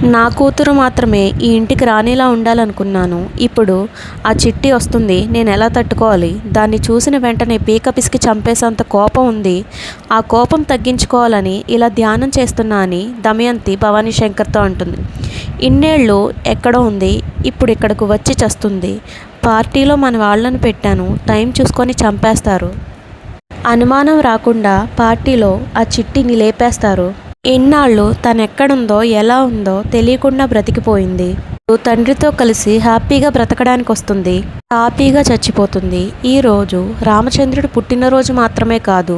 నా కూతురు మాత్రమే ఈ ఇంటికి రాణిలా ఉండాలనుకున్నాను. ఇప్పుడు ఆ చిట్టి వస్తుంది, నేను ఎలా తట్టుకోవాలి? దాన్ని చూసిన వెంటనే పీక పిసికి చంపేసేంత కోపం ఉంది. ఆ కోపం తగ్గించుకోవాలని ఇలా ధ్యానం చేస్తున్నా అని దమయంతి భవానీశంకర్తో అంటుంది. ఇన్నేళ్ళు ఎక్కడో ఉంది, ఇప్పుడు ఇక్కడకు వచ్చి చస్తుంది. పార్టీలో మన వాళ్ళను పెట్టాను, టైం చూసుకొని చంపేస్తారు. అనుమానం రాకుండా పార్టీలో ఆ చిట్టిని లేపేస్తారు. ఇన్నాళ్ళు తనెక్కడుందో ఎలా ఉందో తెలియకుండా బ్రతికిపోయింది. తండ్రితో కలిసి హ్యాపీగా బ్రతకడానికి వస్తుంది, హ్యాపీగా చచ్చిపోతుంది. ఈరోజు రామచంద్రుడు పుట్టినరోజు మాత్రమే కాదు,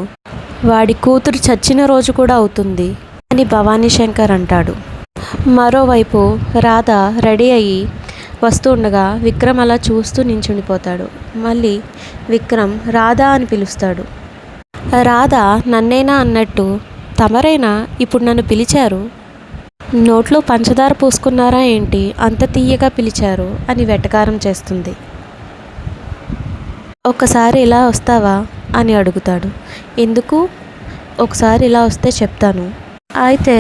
వాడి కూతురు చచ్చిన రోజు కూడా అవుతుంది అని భవానీశంకర్ అంటాడు. మరోవైపు రాధ రెడీ అయ్యి వస్తూ ఉండగా విక్రమ్ అలా చూస్తూ నించుండిపోతాడు. మళ్ళీ విక్రమ్ రాధా అని పిలుస్తాడు. రాధ నన్నేనా అన్నట్టు, తమరైనా ఇప్పుడు నన్ను పిలిచారు? నోట్లో పంచదార పూసుకున్నారా ఏంటి, అంత తీయగా పిలిచారు అని వెటకారం చేస్తుంది. ఒకసారి ఇలా వస్తావా అని అడుగుతాడు. ఎందుకు? ఒకసారి ఇలా వస్తే చెప్తాను. అయితే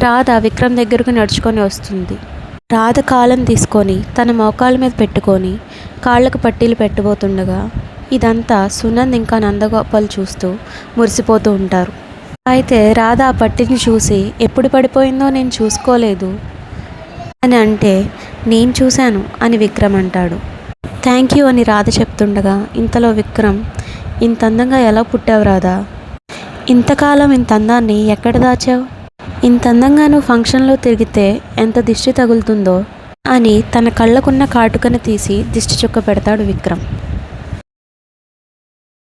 రాధ విక్రమ్ దగ్గరకు నడుచుకొని వస్తుంది. రాధ కాళ్ళను తీసుకొని తన మోకాళ్ళ మీద పెట్టుకొని కాళ్ళకు పట్టీలు పెట్టబోతుండగా ఇదంతా సునంద్ ఇంకా నందగోపాల్ చూస్తూ మురిసిపోతూ ఉంటారు. అయితే రాధ ఆ పట్టిని చూసి ఎప్పుడు పడిపోయిందో నేను చూసుకోలేదు అని అంటే, నేను చూశాను అని విక్రమ్ అంటాడు. థ్యాంక్ యూ అని రాధ చెప్తుండగా ఇంతలో విక్రమ్, ఇంత అందంగా ఎలా పుట్టావు రాధా? ఇంతకాలం ఇంత అందాన్ని ఎక్కడ దాచావు? ఇంత అందంగా నువ్వు ఫంక్షన్లో తిరిగితే ఎంత దిష్టి తగులుతుందో అని తన కళ్ళకున్న కాటుకను తీసి దిష్టి చుక్క పెడతాడు విక్రమ్.